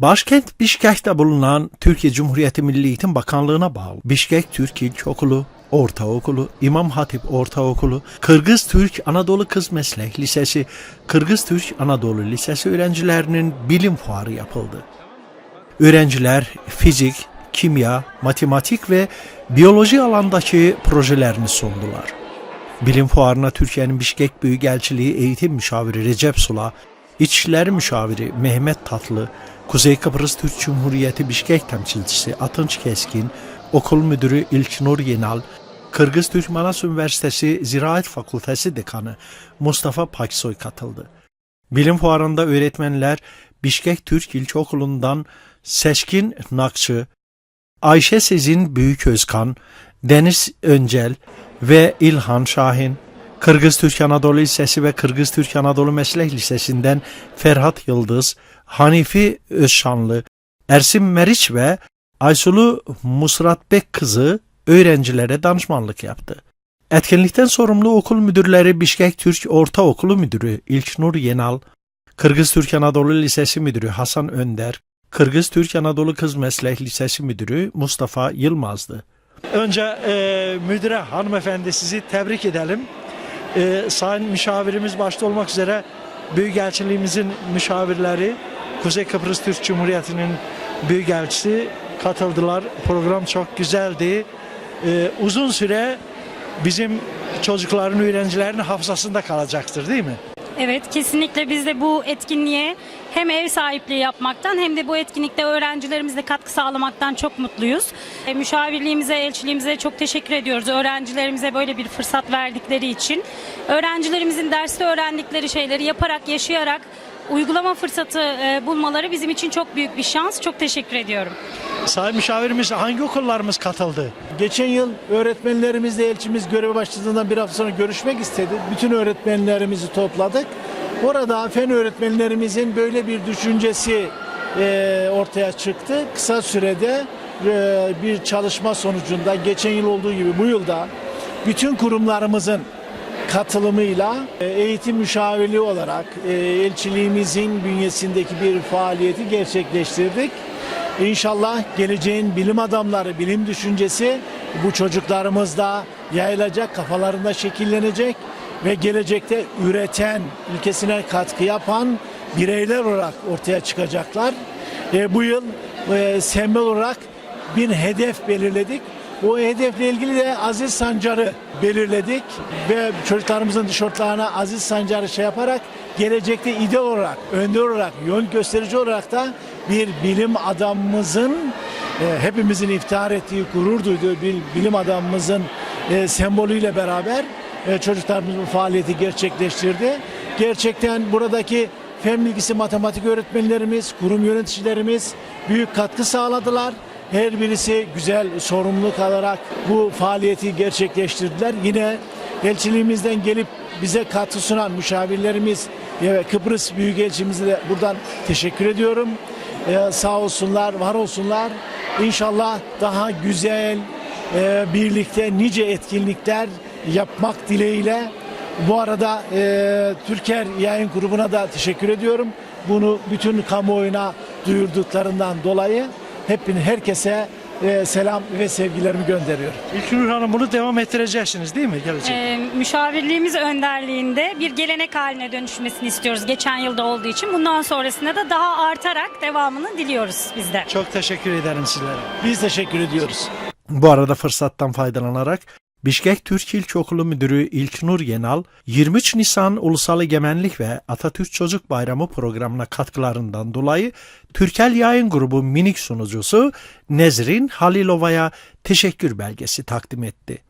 Başkent Bişkek'te bulunan Türkiye Cumhuriyeti Milli Eğitim Bakanlığı'na bağlı Bişkek Türk İlkokulu, Ortaokulu, İmam Hatip Ortaokulu, Kırgız Türk Anadolu Kız Meslek Lisesi, Kırgız Türk Anadolu Lisesi öğrencilerinin bilim fuarı yapıldı. Öğrenciler fizik, kimya, matematik ve biyoloji alandaki projelerini sundular. Bilim fuarına Türkiye'nin Bişkek Büyükelçiliği Eğitim Müşaviri Recep Sula, İçişleri Müşaviri Mehmet Tatlı, Kuzey Kıbrıs Türk Cumhuriyeti Bişkek Temsilcisi Atınç Keskin, Okul Müdürü İlknur Yenal, Kırgız Türk Manas Üniversitesi Ziraat Fakültesi Dekanı Mustafa Paksoy katıldı. Bilim fuarında öğretmenler Bişkek Türk İlkokulu'ndan Seçkin Nakçı, Ayşe Sezin Büyüközkan, Deniz Öncel ve İlhan Şahin, Kırgız Türk Anadolu Lisesi ve Kırgız Türk Anadolu Meslek Lisesi'nden Ferhat Yıldız, Hanifi Özşanlı, Ersin Meriç ve Aysulu Musratbek kızı öğrencilere danışmanlık yaptı. Etkinlikten sorumlu okul müdürleri Bişkek Türk Ortaokulu Müdürü İlknur Yenal, Kırgız Türk Anadolu Lisesi Müdürü Hasan Önder, Kırgız Türk Anadolu Kız Meslek Lisesi Müdürü Mustafa Yılmaz'dı. Önce müdüre hanımefendi sizi tebrik edelim. Sayın müşavirimiz başta olmak üzere Büyükelçiliğimizin müşavirleri, Kuzey Kıbrıs Türk Cumhuriyeti'nin Büyükelçisi katıldılar. Program çok güzeldi. Uzun süre bizim çocukların, öğrencilerin hafızasında kalacaktır değil mi? Evet, kesinlikle biz de bu etkinliğe hem ev sahipliği yapmaktan hem de bu etkinlikte öğrencilerimizle katkı sağlamaktan çok mutluyuz. Müşavirliğimize, elçiliğimize çok teşekkür ediyoruz. Öğrencilerimize böyle bir fırsat verdikleri için. Öğrencilerimizin derste öğrendikleri şeyleri yaparak, yaşayarak uygulama fırsatı bulmaları bizim için çok büyük bir şans. Çok teşekkür ediyorum. Sayın müşavirimiz, hangi okullarımız katıldı? Geçen yıl öğretmenlerimizle elçimiz göreve başladığından bir hafta sonra görüşmek istedi. Bütün öğretmenlerimizi topladık. Orada fen öğretmenlerimizin böyle bir düşüncesi ortaya çıktı. Kısa sürede bir çalışma sonucunda geçen yıl olduğu gibi bu yılda bütün kurumlarımızın katılımıyla eğitim müşavirliği olarak elçiliğimizin bünyesindeki bir faaliyeti gerçekleştirdik. İnşallah geleceğin bilim adamları, bilim düşüncesi bu çocuklarımızda yayılacak, kafalarında şekillenecek ve gelecekte üreten, ülkesine katkı yapan bireyler olarak ortaya çıkacaklar. Bu yıl sembol olarak bir hedef belirledik. Bu hedefle ilgili de Aziz Sancar'ı belirledik ve çocuklarımızın tişörtlerine Aziz Sancar'ı yaparak gelecekte ideal olarak, önder olarak, yol gösterici olarak da bir bilim adamımızın, hepimizin iftihar ettiği, gurur duyduğu bir bilim adamımızın sembolüyle beraber çocuklarımız bu faaliyeti gerçekleştirdi. Gerçekten buradaki fen bilgisi matematik öğretmenlerimiz, kurum yöneticilerimiz büyük katkı sağladılar. Her birisi güzel sorumluluk alarak bu faaliyeti gerçekleştirdiler. Yine elçiliğimizden gelip bize katkı sunan müşavirlerimiz ve Kıbrıs Büyükelçimize de buradan teşekkür ediyorum. Sağ olsunlar, var olsunlar. İnşallah daha güzel, birlikte nice etkinlikler yapmak dileğiyle. Bu arada Türker Yayın Grubu'na da teşekkür ediyorum. Bunu bütün kamuoyuna duyurduklarından dolayı herkese selam ve sevgilerimi gönderiyorum. İlknur Hanım, bunu devam ettireceksiniz değil mi gelecek? Müşavirliğimiz önderliğinde bir gelenek haline dönüşmesini istiyoruz geçen yılda olduğu için. Bundan sonrasında da daha artarak devamını diliyoruz biz de. Çok teşekkür ederim sizlere. Biz teşekkür ediyoruz. Bu arada fırsattan faydalanarak Bişkek Türk İlkokulu Müdürü İlknur Yenal, 23 Nisan Ulusal Egemenlik ve Atatürk Çocuk Bayramı programına katkılarından dolayı Türkel Yayın Grubu minik sunucusu Nezrin Halilova'ya teşekkür belgesi takdim etti.